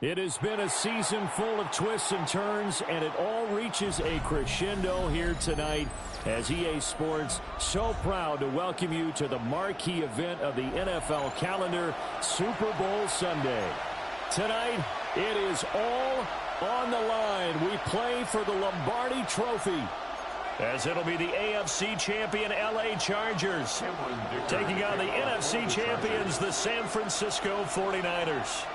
It has been a season full of twists and turns, and it all reaches a crescendo here tonight as EA Sports so proud to welcome you to the marquee event of the NFL calendar, Super Bowl Sunday. Tonight, it is all on the line. We play for the Lombardi Trophy, as it'll be the AFC champion LA Chargers taking on the NFC champions, the San Francisco 49ers.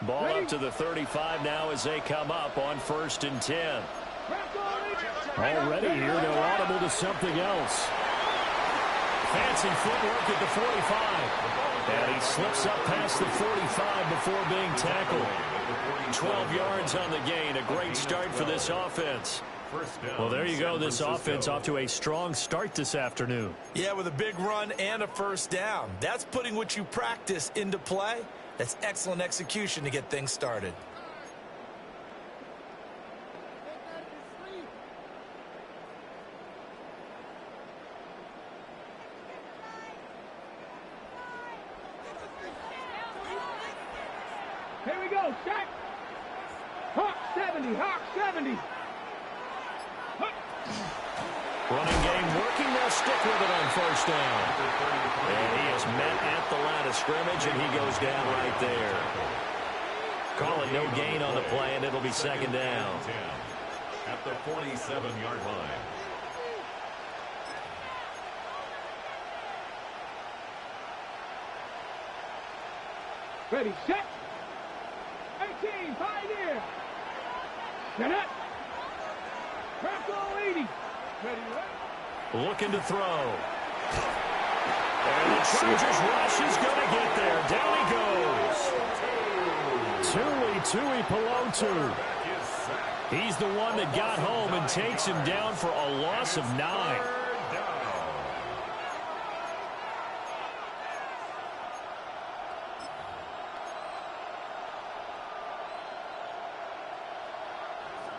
Ball up to the 35 now as they come up on 1st and 10. Already here, they're audible to something else. Fancy footwork at the 45. And he slips up past the 45 before being tackled. 12 yards on the gain. A great start for this offense. Well, there you go. This offense off to a strong start this afternoon. Yeah, with a big run and a first down. That's putting what you practice into play. That's excellent execution to get things started. Here we go, Shaq. Hawk 70, Hawk 70. Running game working. They'll stick with it on first down. And he is met at the line of scrimmage, and he goes down right there. Call it no gain on the play, and it'll be second down. At the 47-yard line. Ready, set. 18, Pioneer. Set up. Crackle 80. Ready, ready. Looking to throw. And the Chargers rush is going to get there. Down he goes. Tui Pelotu. He's the one that got home and takes him down for a loss of 9.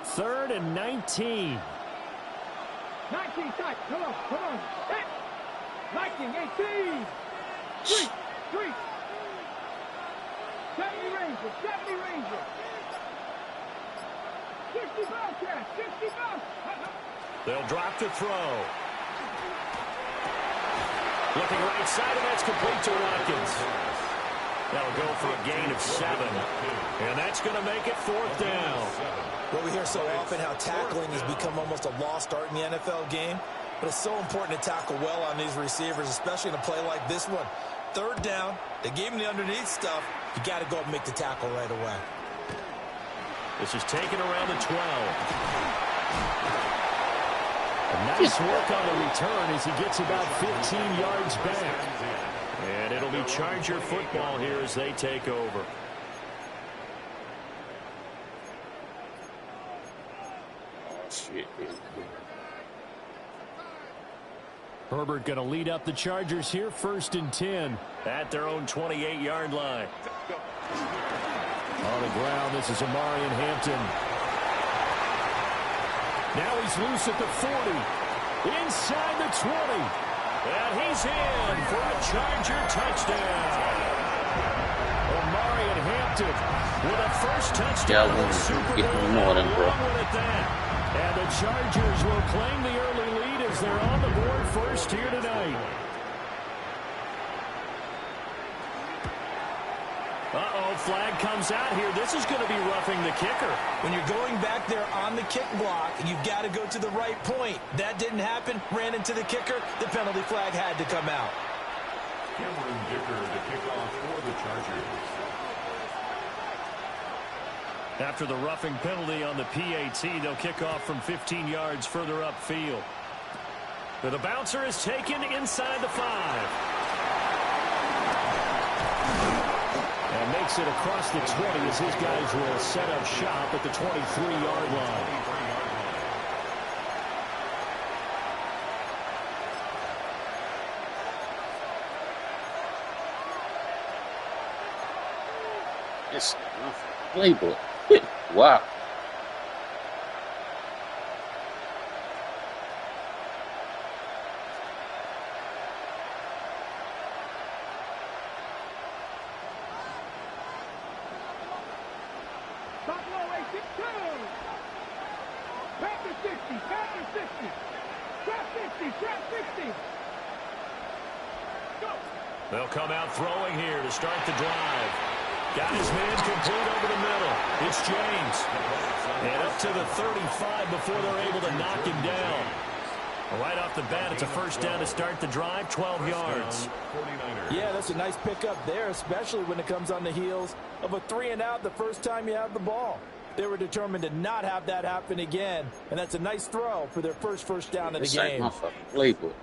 Third and 19. 19 tight. Come on. Set. 19, 18. 3. 70 Ranger. 60 Bobcat. 60 Bobcat. They'll drop the throw. Looking right side, and that's complete to Watkins. That'll go for a gain of 7. And that's going to make it 4th down. Well, we hear so often how tackling has become almost a lost art in the NFL game. But it's so important to tackle well on these receivers, especially in a play like this one. 3rd down, they gave him the underneath stuff. You got to go and make the tackle right away. This is taken around the 12. A nice work on the return as he gets about 15 yards back. And it'll be Charger football here as they take over. Herbert going to lead up the Chargers here, 1st and 10 at their own 28-yard line. On the ground, this is Amari and Hampton. Now he's loose at the 40, inside the 20, and he's in for a Charger touchdown. Amari and Hampton with a first touchdown of the Super Bowl, and at that. And the Chargers will claim the early lead as they're on the board first here tonight. Uh-oh, flag comes out here. This is going to be roughing the kicker. When you're going back there on the kick block, you've got to go to the right point. That didn't happen. Ran into the kicker. The penalty flag had to come out. Cameron Dicker, the kickoff for the Chargers. After the roughing penalty on the PAT, they'll kick off from 15 yards further upfield. But the bouncer is taken inside the 5. And makes it across the 20 as his guys will set up shop at the 23-yard line. It's playbook. Wow. They'll come out throwing here to start the drive. Got his man complete over the middle. It's James. And up to the 35 before they're able to knock him down. Right off the bat, it's a first down to start the drive, 12 yards. Yeah, that's a nice pickup there, especially when it comes on the heels of a 3-and-out the first time you have the ball. They were determined to not have that happen again, and that's a nice throw for their first down of the game. My fucking playbook.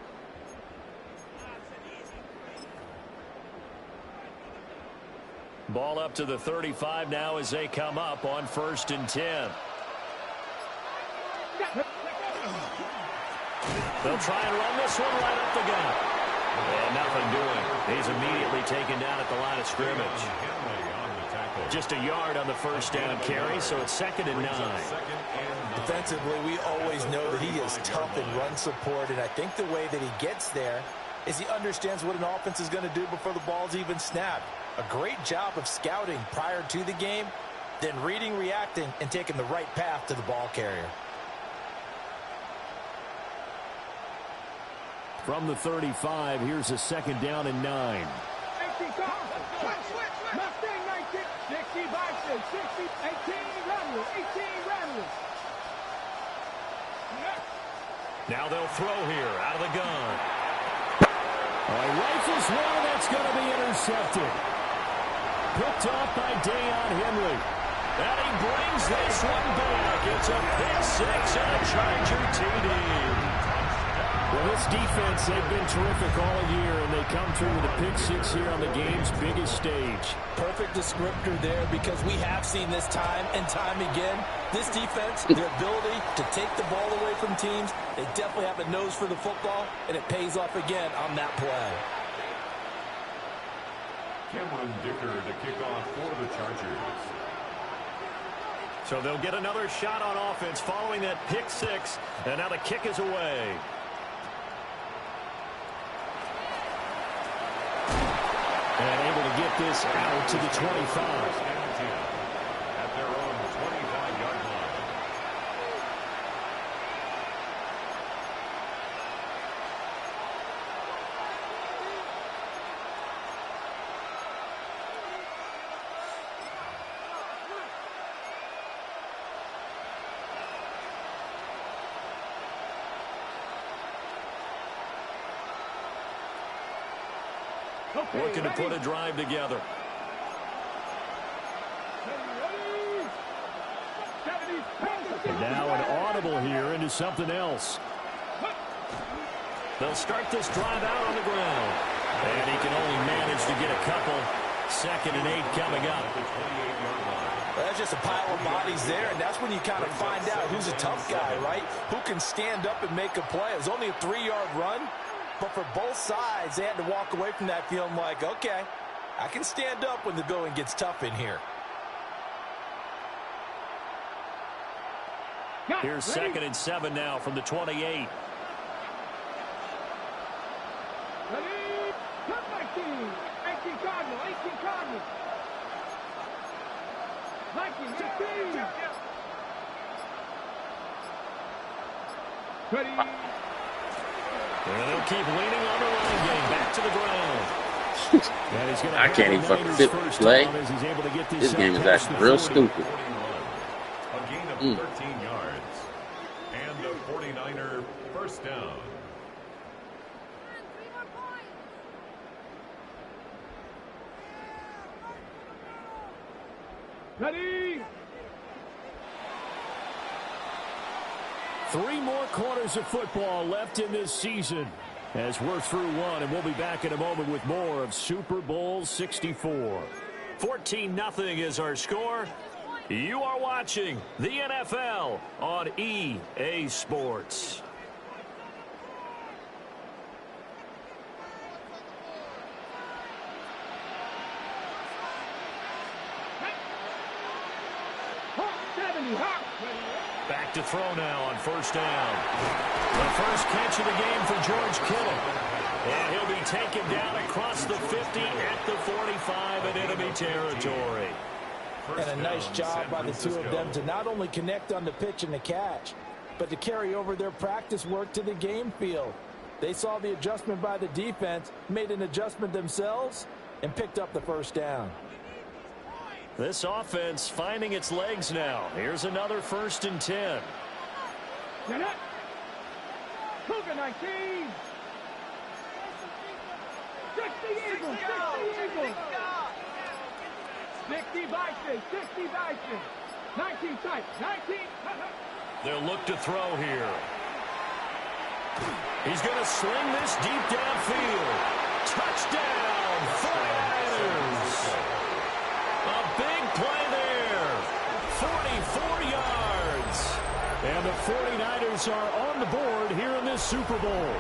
Ball up to the 35 now as they come up on 1st and 10. They'll try and run this one right up the gut. And nothing doing. He's immediately taken down at the line of scrimmage. Just a yard on the first down carry, so it's 2nd and 9. Defensively, we always know that he is tough in run support, and I think the way that he gets there is he understands what an offense is going to do before the ball's even snapped. A great job of scouting prior to the game, then reading, reacting, and taking the right path to the ball carrier. From the 35, here's a 2nd down and 9. Now they'll throw here out of the gun. He rifles one, that's going to be intercepted. Picked off by Deion Henry. And he brings this one back. It's a pick 6 and a Charger TD. Well, this defense, they've been terrific all year, and they come through with a pick 6 here on the game's biggest stage. Perfect descriptor there, because we have seen this time and time again. This defense, their ability to take the ball away from teams, they definitely have a nose for the football, and it pays off again on that play. Cameron Dicker to kick off for the Chargers. So they'll get another shot on offense following that pick 6, and now the kick is away. And able to get this out to the 25. At their own 25-yard line. Working to put a drive together. And now an audible here into something else. They'll start this drive out on the ground. And he can only manage to get a couple. 2nd and 8 coming up. That's just a pile of bodies there, and that's when you kind of find out who's a tough guy, right? Who can stand up and make a play. It was only a 3-yard run. But for both sides, they had to walk away from that feeling like, okay, I can stand up when the going gets tough in here. Here's 2nd and 7 now from the 28. Ready? Cut 19. 18 Cardinal. 18 Cardinal. 19. 18. Ready? And they'll keep leaning on the running game. Back to the ground. I can't even fucking fit the play. This game is actually real stupid. A gain of 13 yards. And a 49er first down. Ready? 3 more quarters of football left in this season as we're through one, and we'll be back in a moment with more of Super Bowl 64. 14-0 is our score. You are watching the NFL on EA Sports. Back to throw now on first down. The first catch of the game for George Kittle. And he'll be taken down across the 50 at the 45 in enemy territory. And a nice job by the two of them to not only connect on the pitch and the catch, but to carry over their practice work to the game field. They saw the adjustment by the defense, made an adjustment themselves, and picked up the first down. This offense finding its legs now. Here's another 1st and 10. Cougar 19. 60 Eagles. 60 Eagles. 60 Vikings. 60 Vikings. 19 type. 19. They'll look to throw here. He's going to sling this deep downfield. Touchdown, 49ers. A big play there. 44 yards. And the 49ers are on the board here in this Super Bowl.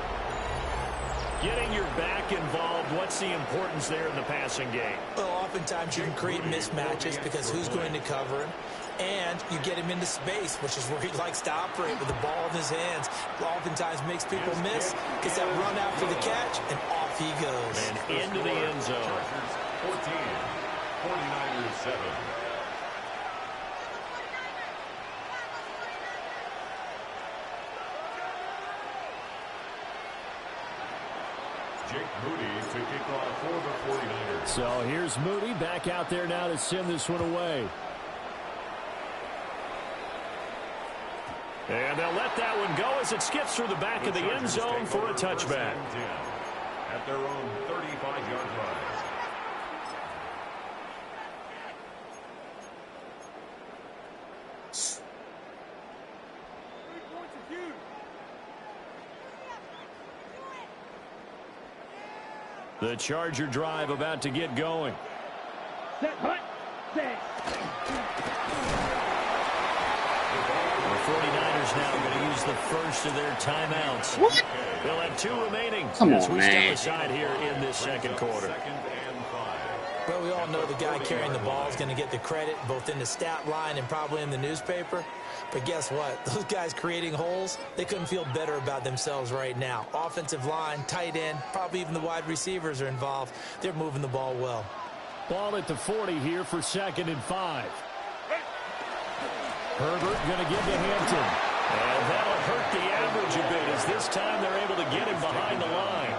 Getting your back involved, what's the importance there in the passing game? Well, oftentimes you can create mismatches because who's going to cover him? And you get him into space, which is where he likes to operate with the ball in his hands. Oftentimes makes people miss, gets that run after the catch, and off he goes. And into the end zone. 14, 49ers 7. Jake Moody to kick off for the 49ers. So here's Moody back out there now to send this one away. And they'll let that one go as it skips through the back of the end zone for a touchback. At their own 35-yard line. The Charger drive about to get going. Set, hut, set. The 49ers now going to use the first of their timeouts. What? They'll have 2 remaining. Come as on, we man. step aside here in this second quarter. 2nd and 5. Well, we all know the guy carrying the ball is going to get the credit, both in the stat line and probably in the newspaper. But guess what? Those guys creating holes, they couldn't feel better about themselves right now. Offensive line, tight end, probably even the wide receivers are involved. They're moving the ball well. Ball at the 40 here for 2nd and 5. Herbert going to give to Hampton. And that'll hurt the average a bit as this time they're able to get him behind the line.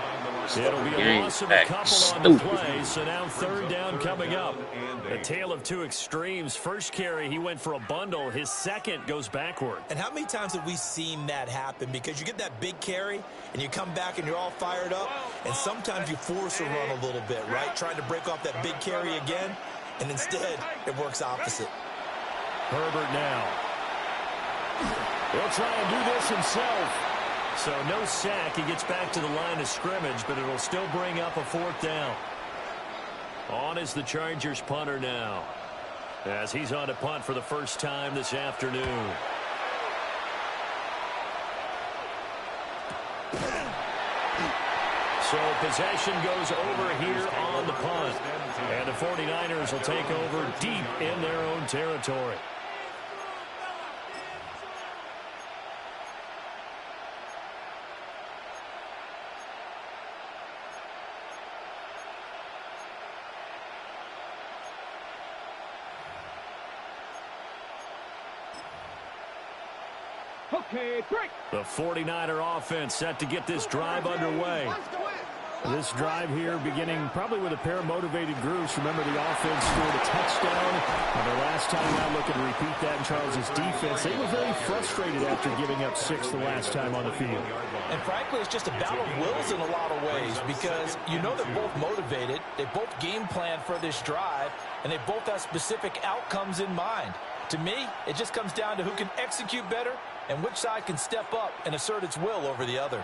It'll be a loss of a couple on the play, so now 3rd down coming up. A tale of 2 extremes. First carry, he went for a bundle. His second goes backward. And how many times have we seen that happen? Because you get that big carry, and you come back and you're all fired up, and sometimes you force a run a little bit, right? Trying to break off that big carry again, and instead it works opposite. Herbert now. He'll try and do this himself. So no sack. He gets back to the line of scrimmage, but it'll still bring up a 4th down. On is the Chargers punter now, as he's on to punt for the first time this afternoon. So possession goes over here on the punt. And the 49ers will take over deep in their own territory. Okay, break. The 49er offense set to get this drive underway. This drive here beginning probably with a pair of motivated groups. Remember, the offense scored a touchdown. And the last time out, looking to repeat that in Charles' defense. They were very frustrated after giving up 6 the last time on the field. And frankly, it's just a battle of wills in a lot of ways because you know they're both motivated. They both game plan for this drive, and they both have specific outcomes in mind. To me, it just comes down to who can execute better and which side can step up and assert its will over the other.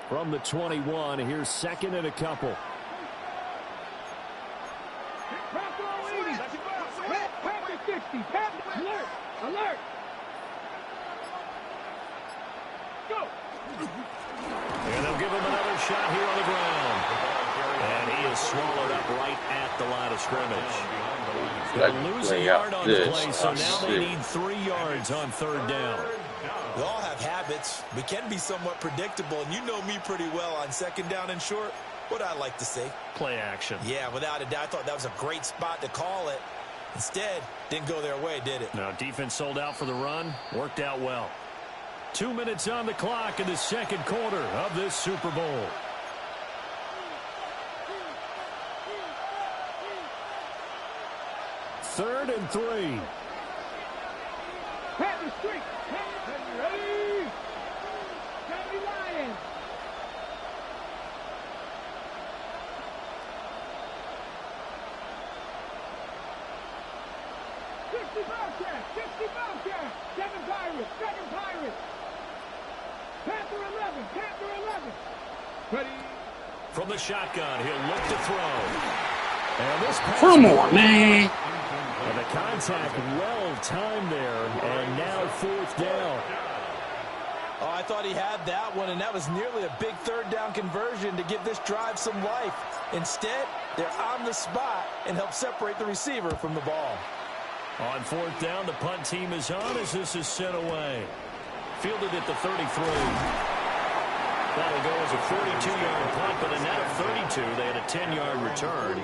From the 21, here's second and a couple. Alert! Alert! Go! And they'll give him another shot here on the ground. And he is swallowed up right at the line of scrimmage. They'll lose a yard on the play, so now they need 3 yards on third down. We all have habits. We can be somewhat predictable, and you know me pretty well on second down and short. What I like to say? Play action. Yeah, without a doubt. I thought that was a great spot to call it. Instead, didn't go their way, did it? No, defense sold out for the run. Worked out well. 2 minutes on the clock in the second quarter of this Super Bowl. Third and 3. Pat the street. Ready? Johnny Lions. Bobcat. 60 Bobcat. 7 Pirates. 7 Pirates. Panther 11. Panther 11. Ready? From the shotgun, he'll look to throw. And this pass. Come on, man. And the contact well timed there, and now fourth down. Oh, I thought he had that one, and that was nearly a big third down conversion to give this drive some life. Instead, they're on the spot and help separate the receiver from the ball. On fourth down, the punt team is on as this is sent away. Fielded at the 33. That'll go as a 42-yard punt, but a net of 32. They had a 10-yard return.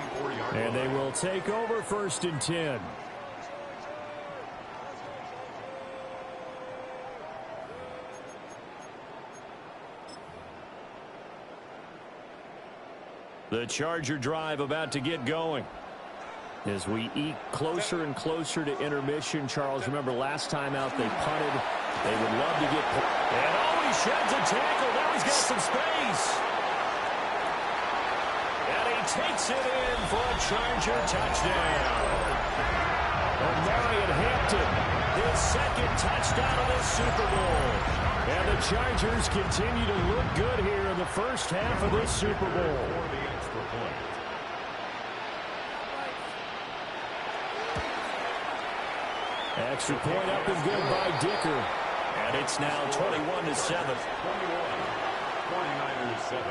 And they will take over first and 10. The Charger drive about to get going. As we eke closer and closer to intermission, Charles, remember last time out they punted. They would love to get... And oh, he sheds a tackle. Now he's got some space. And he takes it in for a Charger touchdown. Marion Hampton, his second touchdown of this Super Bowl. And the Chargers continue to look good here in the first half of this Super Bowl. Extra point up and good by Dicker. And it's now 21-7. 49ers 7.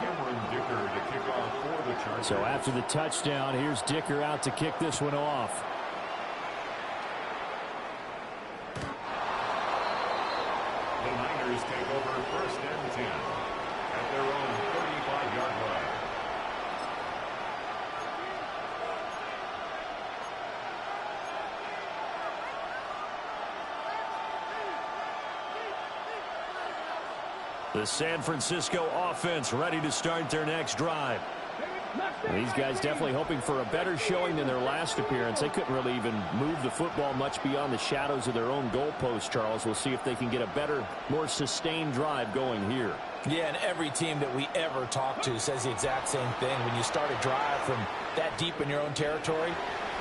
Cameron Dicker to kick off for the Chargers. So after the touchdown, here's Dicker out to kick this one off. The Niners take over first and 10 at their own 35-yard line. The San Francisco offense ready to start their next drive. And these guys definitely hoping for a better showing than their last appearance. They couldn't really even move the football much beyond the shadows of their own goalpost, Charles. We'll see if they can get a better, more sustained drive going here. Yeah, and every team that we ever talk to says the exact same thing. When you start a drive from that deep in your own territory,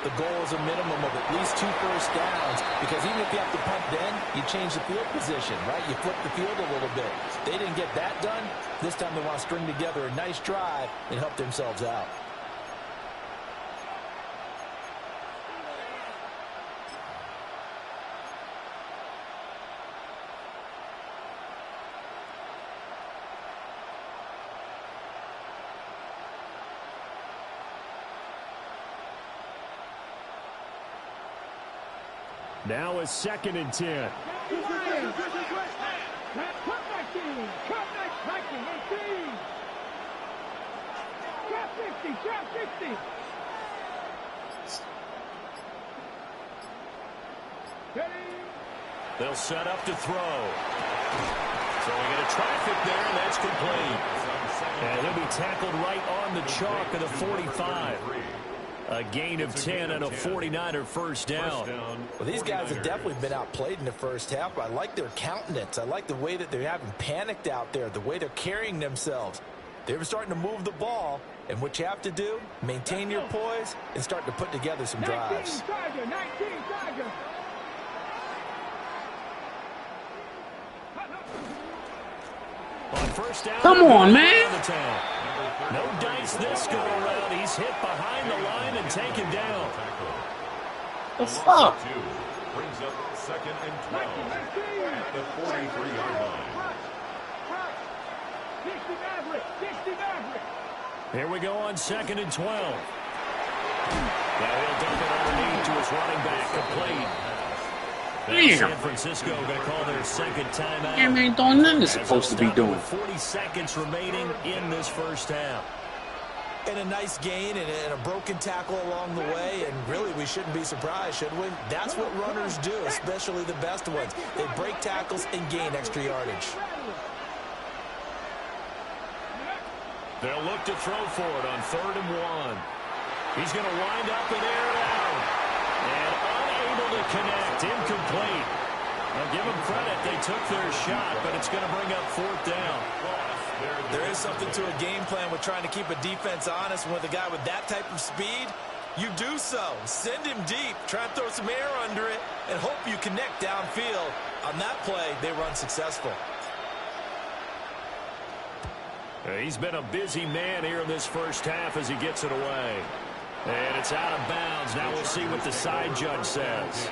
the goal is a minimum of at least 2 first downs, because even if you have to punt then, you change the field position, right? You flip the field a little bit. They didn't get that done. This time they want to string together a nice drive and help themselves out. Now a second and 10. They'll set up to throw. So we get a traffic there, and that's complete. And he'll be tackled right on the chalk of the 45. A gain of 10 and a 49er first down. Well, these guys have definitely been outplayed in the first half. I like their countenance. I like the way that they're having panicked out there, the way they're carrying themselves. They were starting to move the ball, and what you have to do, maintain your poise and start to put together some drives. 19 Tiger. On first down, Come on, man. No dice this go around. He's hit behind the line and taken down. The fuck? Brings up 2nd and 12 at the 43-yard line. 60 Maverick. Here we go on 2nd and 12. Now he'll dump it underneath to his running back, complete. Now San Francisco going to call their second timeout. Yeah, man, doing nothing they're supposed to be doing. 40 seconds remaining in this first half. And a nice gain and a broken tackle along the way, and really we shouldn't be surprised, should we? That's what runners do, especially the best ones. They break tackles and gain extra yardage. They'll look to throw for it on 3rd and 1. He's going to wind up and air it out. And unable to connect, incomplete. Now give them credit, they took their shot, but it's going to bring up 4th down. There is something to a game plan with trying to keep a defense honest. With a guy with that type of speed, you do so. Send him deep, try and throw some air under it, and hope you connect downfield. On that play, they were unsuccessful. He's been a busy man here in this first half as he gets it away. And it's out of bounds. Now we'll see what the side judge says.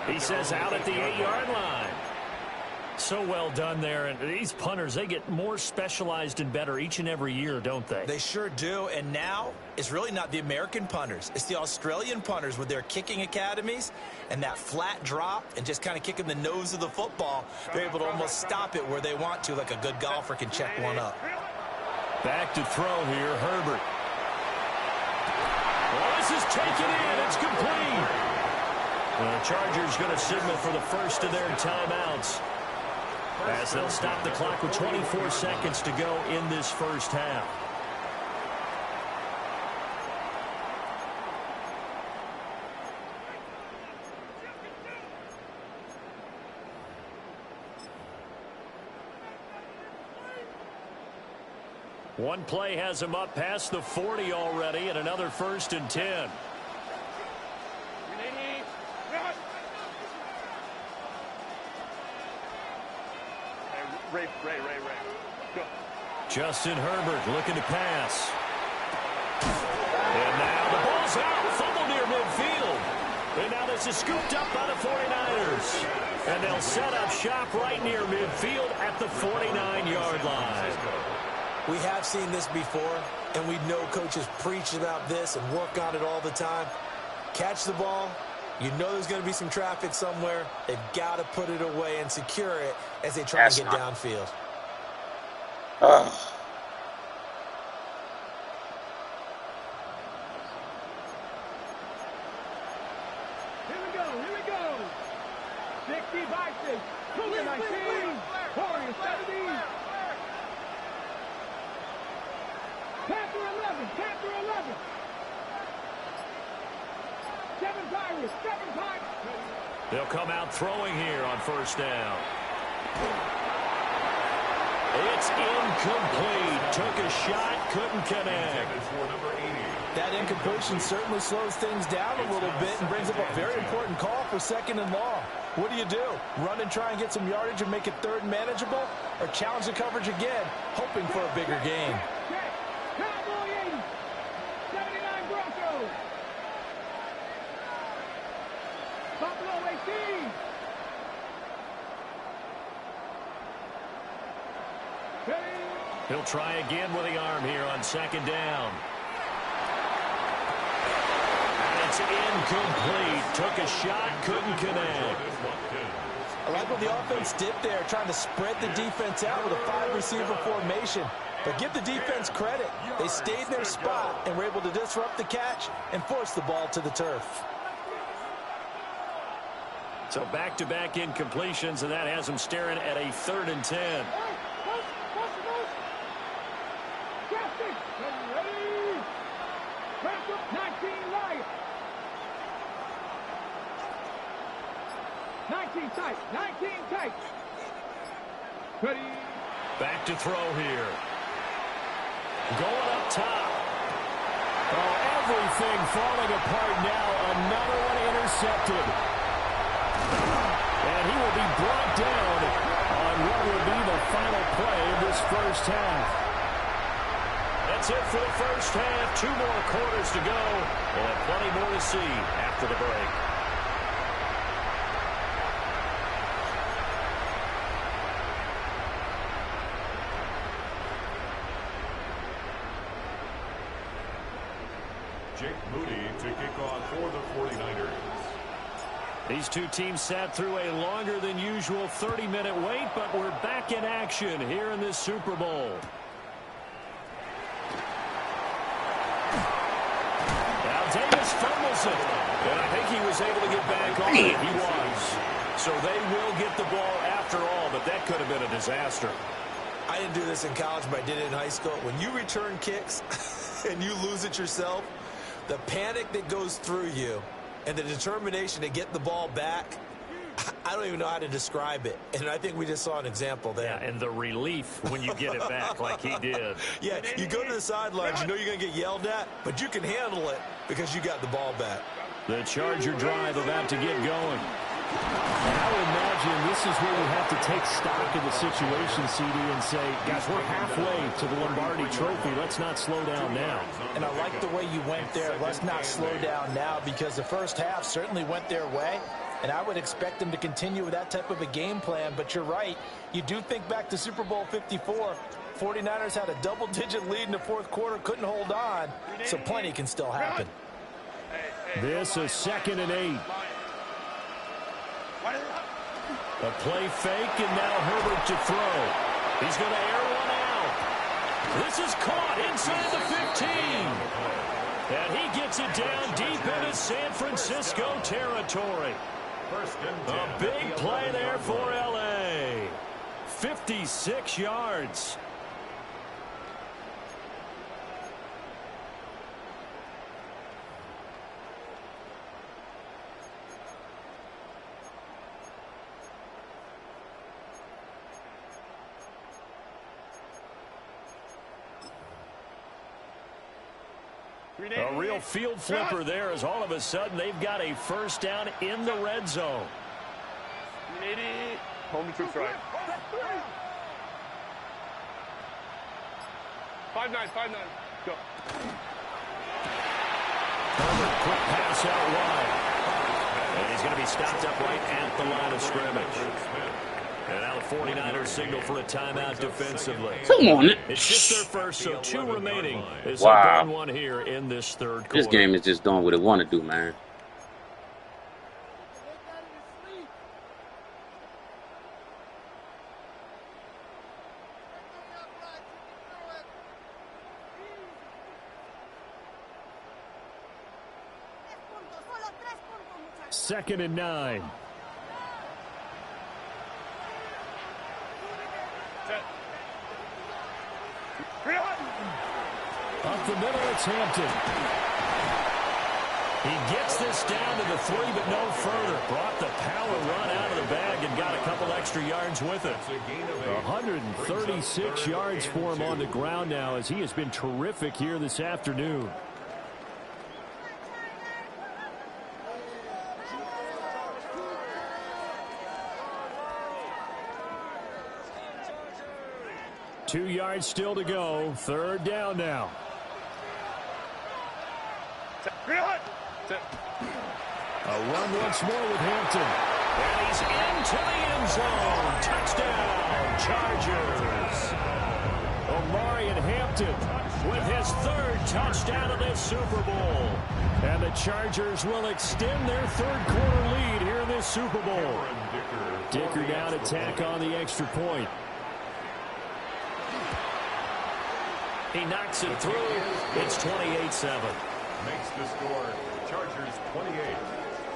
He says out at the 8-yard line. So well done there. And these punters, they get more specialized and better each and every year, don't they? They sure do. And now it's really not the American punters. It's the Australian punters with their kicking academies and that flat drop and just kind of kicking the nose of the football. They're able to almost stop it where they want to, like a good golfer can check one up. Back to throw here, Herbert. Well, this is taken in. It's complete. The Chargers going to signal for the first of their timeouts, as they'll stop the clock with 24 seconds to go in this first half. One play has him up past the 40 already, and another 1st and 10. Ray. Go. Justin Herbert looking to pass. And now the ball's out. Fumble near midfield. And now this is scooped up by the 49ers. And they'll set up shop right near midfield at the 49-yard line. We have seen this before, and we know coaches preach about this and work on it all the time. Catch the ball. You know there's going to be some traffic somewhere. They've got to put it away and secure it as they try to get downfield. Here we go. 60 boxes. Cougar 19. Warriors 70. Panther 11. 7 Pirates. They'll come out throwing here on first down. It's incomplete. Took a shot, couldn't connect. That incompletion certainly slows things down a little bit and brings up a very important call for 2nd and long. What do? Run and try and get some yardage and make it 3rd and manageable? Or challenge the coverage again, hoping for a bigger gain? Cowboy 80. 79 Broncos. Buffalo 18. He'll try again with the arm here on 2nd down. And it's incomplete. Took a shot, couldn't connect. I like what the offense did there, trying to spread the defense out with a 5-receiver formation. But give the defense credit. They stayed in their spot and were able to disrupt the catch and force the ball to the turf. So back-to-back incompletions, and that has them staring at a 3rd and 10. 19 tight. Ready. Back to throw here. Going up top. Oh, everything falling apart now. Another one intercepted. And he will be brought down on what will be the final play of this first half. That's it for the first half. 2 more quarters to go. We'll have plenty more to see after the break. Jake Moody to kick off for the 49ers. These two teams sat through a longer than usual 30-minute wait, but we're back in action here in this Super Bowl. Now Davis fumbles it, and I think he was able to get back on it. He was. So they will get the ball after all, but that could have been a disaster. I didn't do this in college, but I did it in high school. When you return kicks and you lose it yourself, the panic that goes through you and the determination to get the ball back, I don't even know how to describe it. And I think we just saw an example there. Yeah, and the relief when you get it back like he did. Yeah, you go to the sidelines, you know you're going to get yelled at, but you can handle it because you got the ball back. The Charger drive about to get going. And I would imagine this is where you have to take stock of the situation, CD, and say, guys, we're halfway to the Lombardi Trophy. Let's not slow down now. And I like the way you went there. Let's not slow down now, because the first half certainly went their way. And I would expect them to continue with that type of a game plan. But you're right. You do think back to Super Bowl 54. 49ers had a double-digit lead in the fourth quarter, couldn't hold on. So plenty can still happen. This is 2nd and 8. A play fake, and now Herbert to throw. He's going to air one out. This is caught inside the 15. And he gets it down deep into San Francisco territory. A big play there for L.A. 56 yards. A real field flipper there, as all of a sudden they've got a first down in the red zone. Home to troops right. 5-9, 5-9. Go. Quick pass out wide. And he's going to be stopped up right at the line of scrimmage. And now the 49ers signal for a timeout defensively. Come on. It's just their first, so 2 remaining. Wow. One here in this third quarter. This game is just doing what it want to do, man. Second and 9. Up the middle, it's Hampton. He gets this down to the 3, but no further. Brought the power run out of the bag and got a couple extra yards with it. 136 yards for him on the ground now, as he has been terrific here this afternoon. Two yards still to go. Third down now. A run once more with Hampton. And he's into the end zone. Touchdown, Chargers. Omari and Hampton with his 3rd touchdown of this Super Bowl. And the Chargers will extend their third quarter lead here in this Super Bowl. Dicker now to tack on the extra point. He knocks it through. It's 28-7. Makes the score Chargers 28,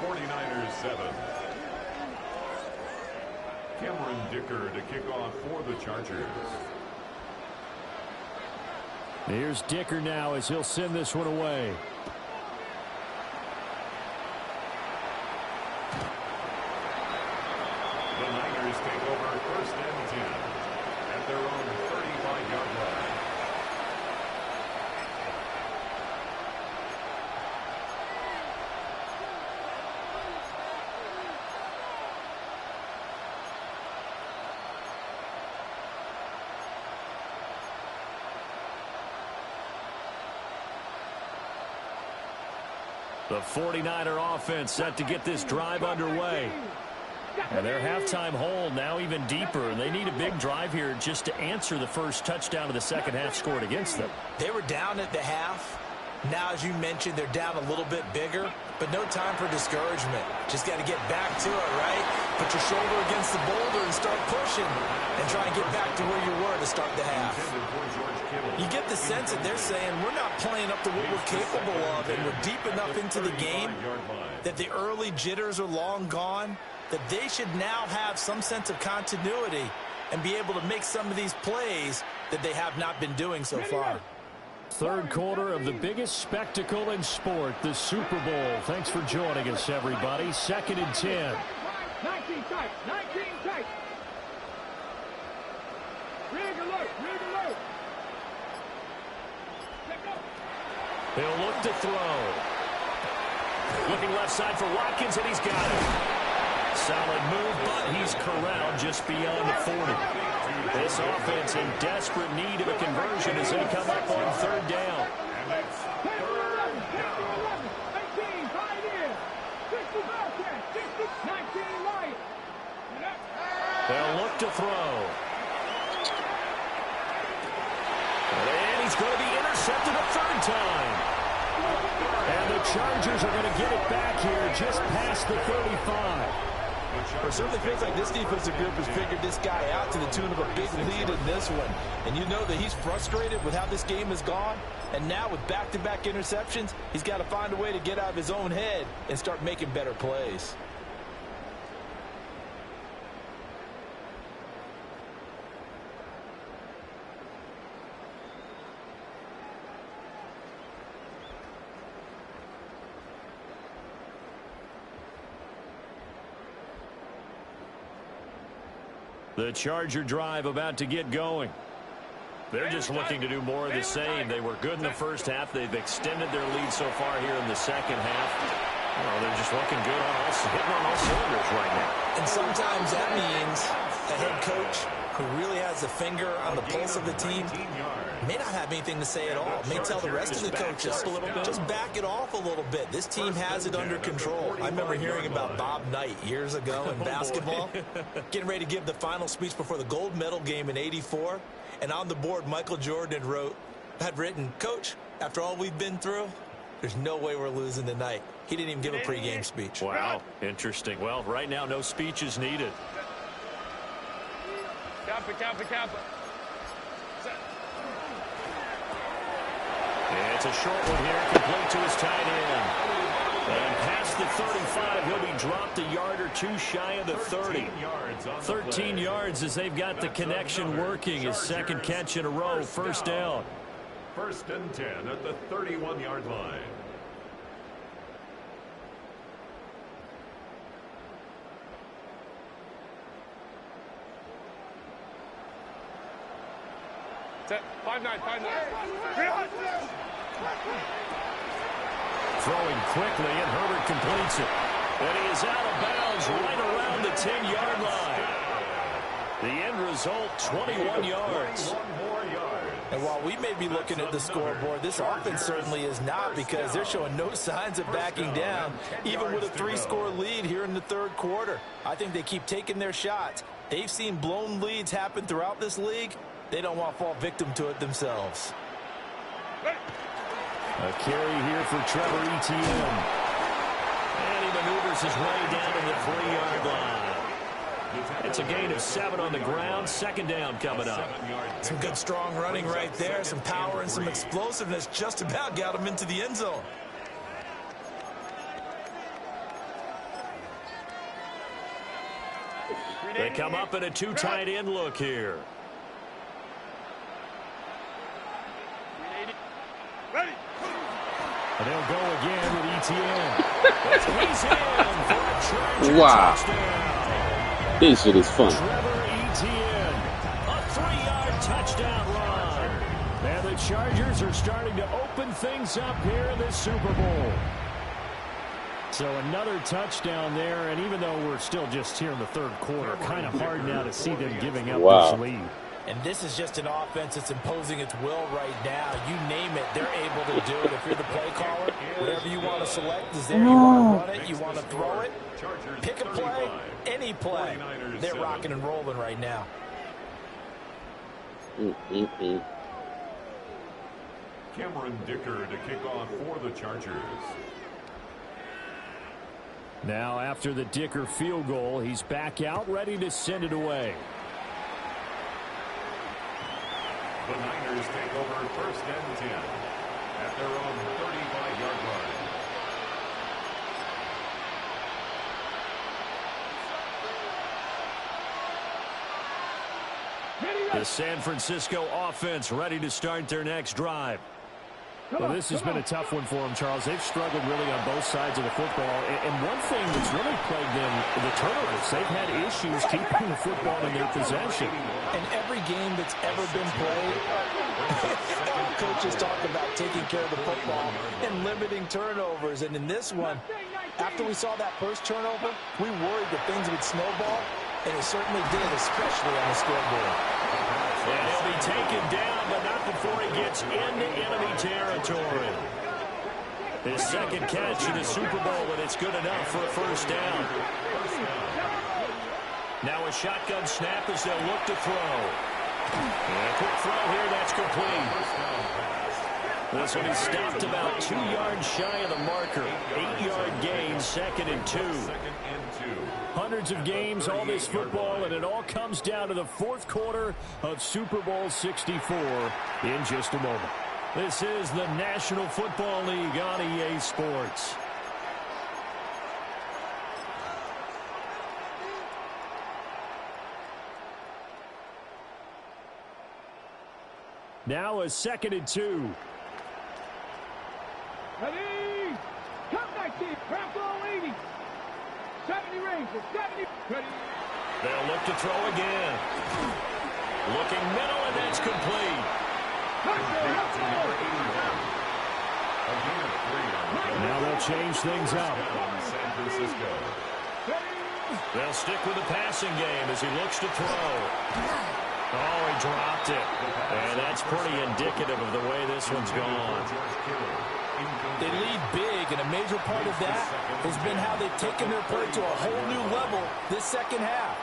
49ers 7. Cameron Dicker to kick off for the Chargers. Here's Dicker now as he'll send this one away. The Niners take over 1st and 10 at their own 35-yard line. The 49er offense set to get this drive underway. And their halftime hole now even deeper, and they need a big drive here just to answer the first touchdown of the second half scored against them. They were down at the half. Now, as you mentioned, they're down a little bit bigger, but no time for discouragement. Just got to get back to it, right? Put your shoulder against the boulder and start pushing and try and get back to where you were to start the half. You get the sense that they're saying we're not playing up to what we're capable of, and we're deep enough into the game that the early jitters are long gone, that they should now have some sense of continuity and be able to make some of these plays that they have not been doing so far. Third quarter of the biggest spectacle in sport, the Super Bowl. Thanks for joining us, everybody. 2nd and 10. 19 tight. 19 tight. Rig alert. Rig alert. He'll look to throw. Looking left side for Watkins, and he's got it. Solid move, but he's corralled just beyond the 40. This offense in desperate need of a conversion as they come up on 3rd down. They'll look to throw. And he's going to be intercepted a 3rd time. And the Chargers are going to get it back here just past the 35. It certainly feels like this defensive group has figured this guy out to the tune of a big lead in this one. And you know that he's frustrated with how this game has gone. And now with back-to-back interceptions, he's got to find a way to get out of his own head and start making better plays. The Charger drive about to get going. They're just looking to do more of the same. They were good in the first half. They've extended their lead so far here in the second half. Well, they're just looking good hitting on all cylinders right now. And sometimes that means a head coach who really has a finger on the pulse of the team may not have anything to say at all. May tell the rest of the coaches, just back it off a little bit. This team has it under control. I remember hearing about Bob Knight years ago in basketball, getting ready to give the final speech before the gold medal game in '84. And on the board, Michael Jordan had written, "Coach, after all we've been through, there's no way we're losing tonight." He didn't even give a pregame speech. Wow, interesting. Well, right now, no speech is needed. Kappa. Yeah, it's a short one here, complete to his tight end. And past the 35, he'll be dropped a yard or two shy of the 30. 13 yards as they've got the connection working. His second catch in a row, 1st down. 1st and 10 at the 31-yard line. Set. 5-9. Throwing quickly, and Herbert completes it. And he is out of bounds right around the 10-yard line. The end result, 21 yards. And while we may be looking at the scoreboard, this offense certainly is not, because they're showing no signs of backing down, even with a 3-score lead here in the 3rd quarter. I think they keep taking their shots. They've seen blown leads happen throughout this league. They don't want to fall victim to it themselves. A carry here for Trevor Etienne. And he maneuvers his way down to the 3-yard line. It's a gain of 7 on the ground. 2nd down coming up. Some good strong running right there. Some power and some explosiveness just about got him into the end zone. They come up in a 2 tight end look here. And they'll go again with Etienne. He's in for a Charger touchdown. This shit is fun. Trevor Etienne, a 3-yard touchdown run. And the Chargers are starting to open things up here in this Super Bowl. So another touchdown there, and even though we're still just here in the 3rd quarter, kind of hard now to see them giving up this lead. And this is just an offense that's imposing its will right now. You name it, they're able to do it. If you're the play caller, whatever you want to select is there. You want to run it, you want to throw it, pick a play, any play. They're rocking and rolling right now. Cameron Dicker to kick off for the Chargers. Now after the Dicker field goal, he's back out ready to send it away. The Niners take over first and 10 at their own 35-yard line. The San Francisco offense ready to start their next drive. Well, this has been a tough one for them, Charles. They've struggled really on both sides of the football. And one thing that's really plagued them, the turnovers. They've had issues keeping the football in their possession. In every game that's ever been played, coaches talk about taking care of the football and limiting turnovers. And in this one, after we saw that first turnover, we worried that things would snowball, and it certainly did, especially on the scoreboard. And he'll be taken down, but not before he gets into enemy territory. His second catch in the Super Bowl, and it's good enough for a first down. Now a shotgun snap as they'll look to throw. And a quick throw here, that's complete. This one is stopped about 2 yards shy of the marker. 8-yard gain, 2nd and 2. Hundreds of games, all this football, and it all comes down to the fourth quarter of Super Bowl 64 in just a moment. This is the National Football League on EA Sports. Now a 2nd and 2. Ready? Come back, team. Craft all 80. 70 range. 70. Ready? They'll look to throw again. Looking middle, and that's complete. Now they'll change things up. They'll stick with the passing game as he looks to throw. Oh, he dropped it. And that's pretty indicative of the way this one's gone. They lead big, and a major part of that has been how they've taken their play to a whole new level this second half.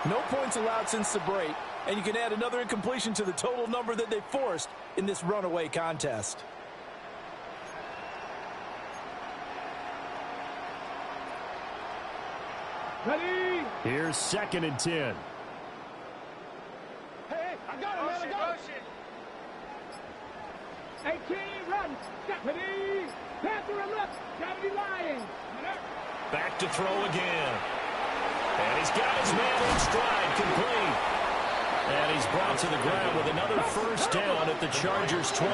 No points allowed since the break, and you can add another incompletion to the total number that they forced in this runaway contest. Ready? Here's 2nd and 10. Hey, I got him, man, I got him. 18, run. Ready? Panther and left. 70 Lions. Back to throw again. And he's got his man in stride, complete. And he's brought to the ground with another first down at the Chargers' 23.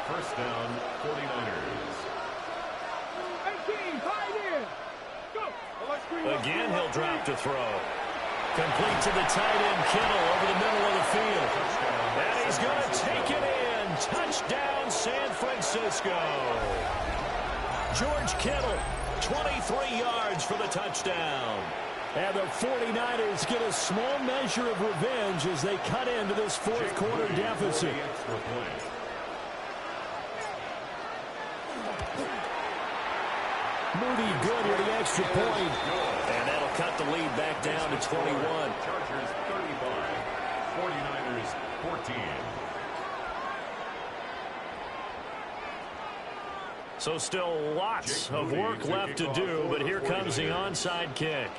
First down, 49ers. 18, 5 in. Go. Again, he'll drop to throw. Complete to the tight end, Kittle, over the middle of the field. And he's going to take it in. Touchdown, San Francisco. George Kittle, 23 yards for the touchdown. And the 49ers get a small measure of revenge as they cut into this fourth quarter deficit. Moody good with the extra point. And that'll cut the lead back down to 21. Chargers 35, 49ers 14. So still lots of work left to do, but here comes the onside kick.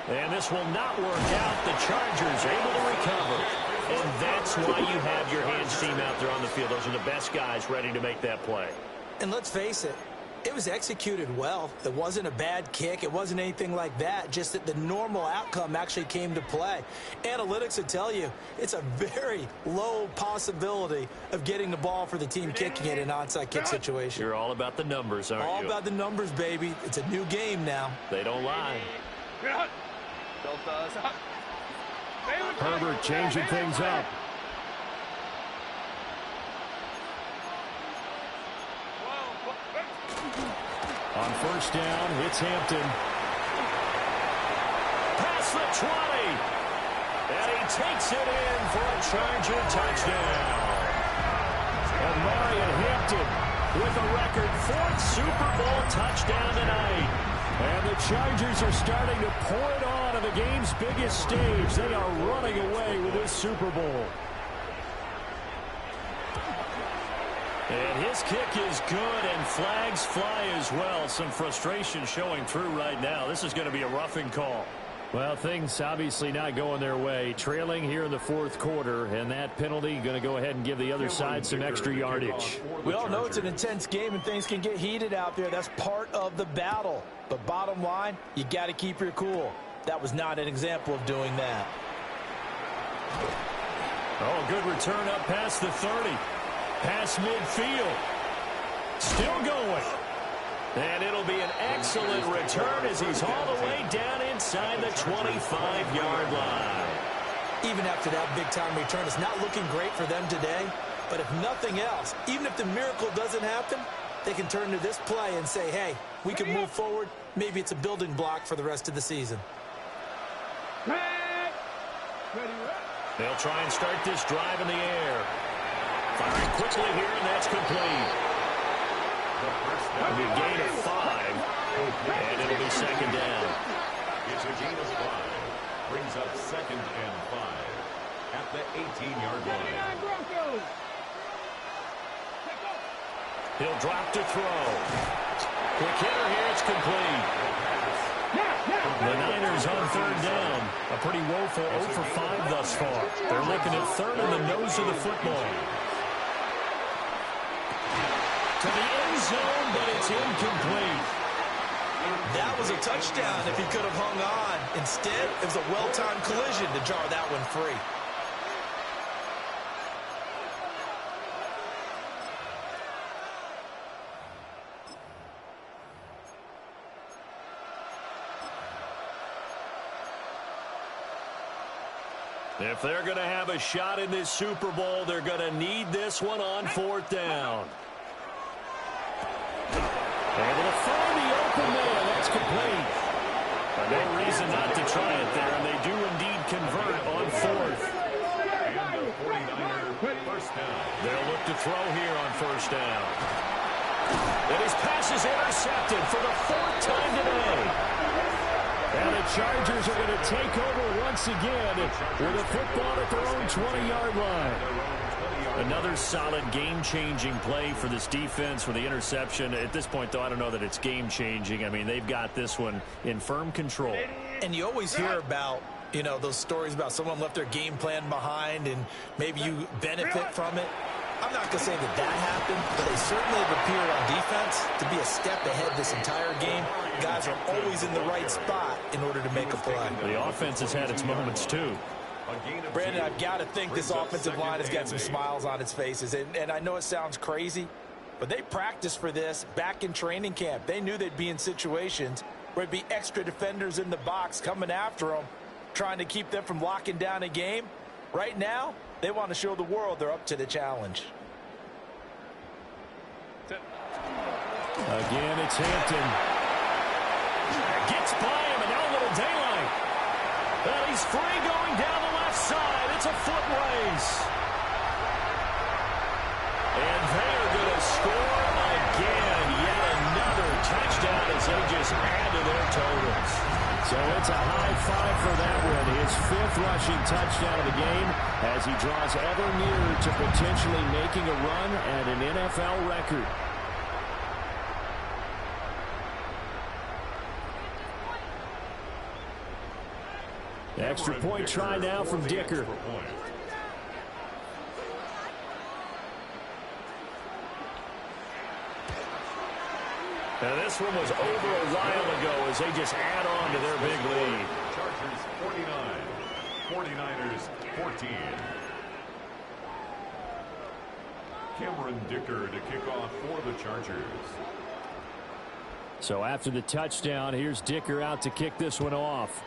And this will not work out. The Chargers able to recover. And that's why you have your hands team out there on the field. Those are the best guys ready to make that play. And let's face it, it was executed well. It wasn't a bad kick. It wasn't anything like that. Just that the normal outcome actually came to play. Analytics would tell you it's a very low possibility of getting the ball for the team kicking it in an onside kick situation. You're all about the numbers, aren't you? All about the numbers, baby. It's a new game now. They don't lie. Herbert changing things up. On first down, it's Hampton. Past the 20. And he takes it in for a Charger touchdown. And Marion Hampton with a record 4th Super Bowl touchdown tonight. And the Chargers are starting to pour it on the game's biggest stage. They are running away with this Super Bowl. And his kick is good, and flags fly as well. Some frustration showing through right now. This is going to be a roughing call. Well, things obviously not going their way. Trailing here in the 4th quarter, and that penalty going to go ahead and give the other side some extra yardage. We all know it's an intense game, and things can get heated out there. That's part of the battle. But bottom line, you got to keep your cool. That was not an example of doing that. Oh, good return up past the 30. Past midfield. Still going. And it'll be an excellent return as he's all the way down inside the 25-yard line. Even after that big-time return, it's not looking great for them today. But if nothing else, even if the miracle doesn't happen, they can turn to this play and say, hey, we can move forward. Maybe it's a building block for the rest of the season. They'll try and start this drive in the air. Firing quickly here, and that's complete. It'll be a gain of 5, and it'll be second down. It's a gain of 5. Brings up 2nd and 5 at the 18-yard line. He'll drop to throw. Quick hitter here, it's complete. The Niners on 3rd down. A pretty woeful 0 for 5 thus far. They're looking at 3rd in the nose of the football. To the end zone, but it's incomplete. That was a touchdown if he could have hung on. Instead, it was a well-timed collision to jar that one free. If they're going to have a shot in this Super Bowl, they're going to need this one on 4th down. Able to find the open man. That's complete. But no reason not to try it there, and they do indeed convert on 4th. And the 49er first down. They'll look to throw here on first down. And his pass is intercepted for the 4th time today. And the Chargers are going to take over once again with a football at their own 20-yard line. Another solid game-changing play for this defense with the interception. At this point, though, I don't know that it's game-changing. I mean, they've got this one in firm control. And you always hear about, you know, those stories about someone left their game plan behind and maybe you benefit from it. I'm not going to say that that happened, but they certainly have appeared on defense to be a step ahead this entire game. Guys are always in the right spot in order to make a play. The offense has had its moments, too. Brandon, I've got to think this offensive line has got some smiles on its faces. And I know it sounds crazy, but they practiced for this back in training camp. They knew they'd be in situations where there'd be extra defenders in the box coming after them, trying to keep them from locking down a game. Right now, they want to show the world they're up to the challenge. Again, it's Hampton. Gets by him, and now a little daylight. Well, he's free going down the left side. It's a foot race. And they are going to score again. Yet another touchdown as they just add to their totals. So it's a high 5 for that one. His 5th rushing touchdown of the game as he draws ever nearer to potentially making a run at an NFL record. Extra point try now from Dicker. Now this one was over a while ago as they just add on to their big lead. Chargers 49, 49ers 14. Cameron Dicker to kick off for the Chargers. So after the touchdown, here's Dicker out to kick this one off.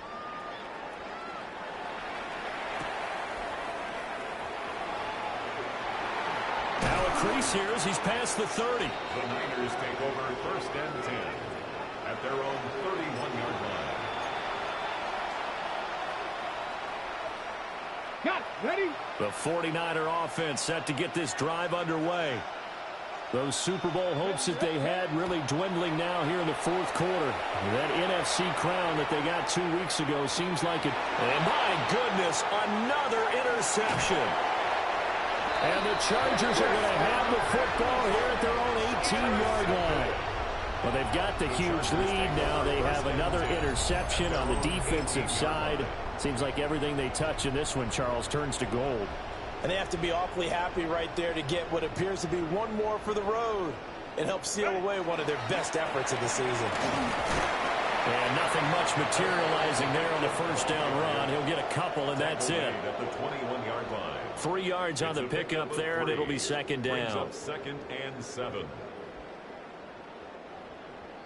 Now a crease here as he's past the 30. The Niners take over 1st and 10. Got it. Ready? The 49er offense set to get this drive underway. Those Super Bowl hopes that they had really dwindling now here in the fourth quarter. That NFC crown that they got 2 weeks ago seems like it. And my goodness, another interception. And the Chargers are going to have the football here at their own 18-yard line. Well, they've got the huge lead. Now they have another interception on the defensive side. Seems like everything they touch in this one, Charles, turns to gold. And they have to be awfully happy right there to get what appears to be one more for the road. It helps seal away one of their best efforts of the season. And nothing much materializing there on the first down run. He'll get a couple, and that's it. At the 21-yard line. 3 yards on the pickup there, and it'll be second down. Second and 7.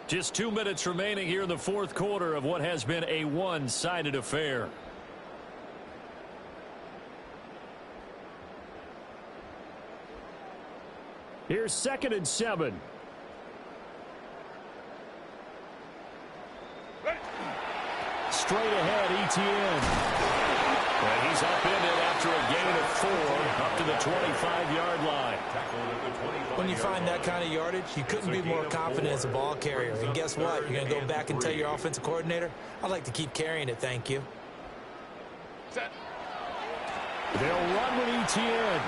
Just 2 minutes remaining here in the fourth quarter of what has been a one-sided affair. Here's second and 7. Straight ahead, ETN. And he's up in it after a gain of 4, up to the 25-yard line. When you find that kind of yardage, you couldn't be more confident as a ball carrier. And guess what? You're going to go back and tell your offensive coordinator, I'd like to keep carrying it, thank you. Set. They'll run with ETN.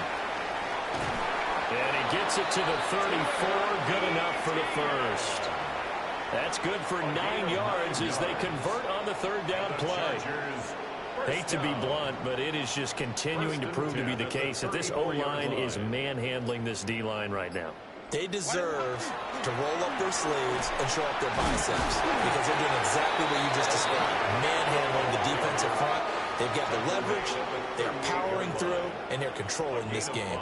And he gets it to the 34. Good enough for the first. That's good for 9 yards as they convert on the third down play. Hate to be blunt, but it is just continuing to prove to be the case that this O-line is manhandling this D-line right now. They deserve to roll up their sleeves and show up their biceps because they're doing exactly what you just described, manhandling the defensive front. They've got the leverage, they're powering through, and they're controlling this game.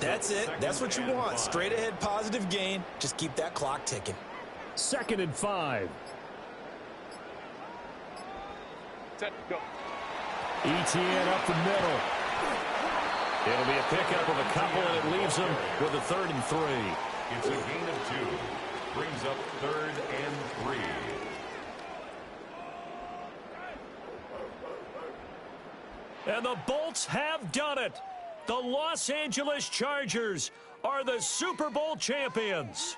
That's it. That's what you want. Straight ahead positive gain. Just keep that clock ticking. Second and 5. Set. Go. ETN up the middle. It'll be a pickup of a couple, and it leaves them with a 3rd and 3. It's a gain of 2. Brings up 3rd and 3. And the Bolts have done it. The Los Angeles Chargers are the Super Bowl champions.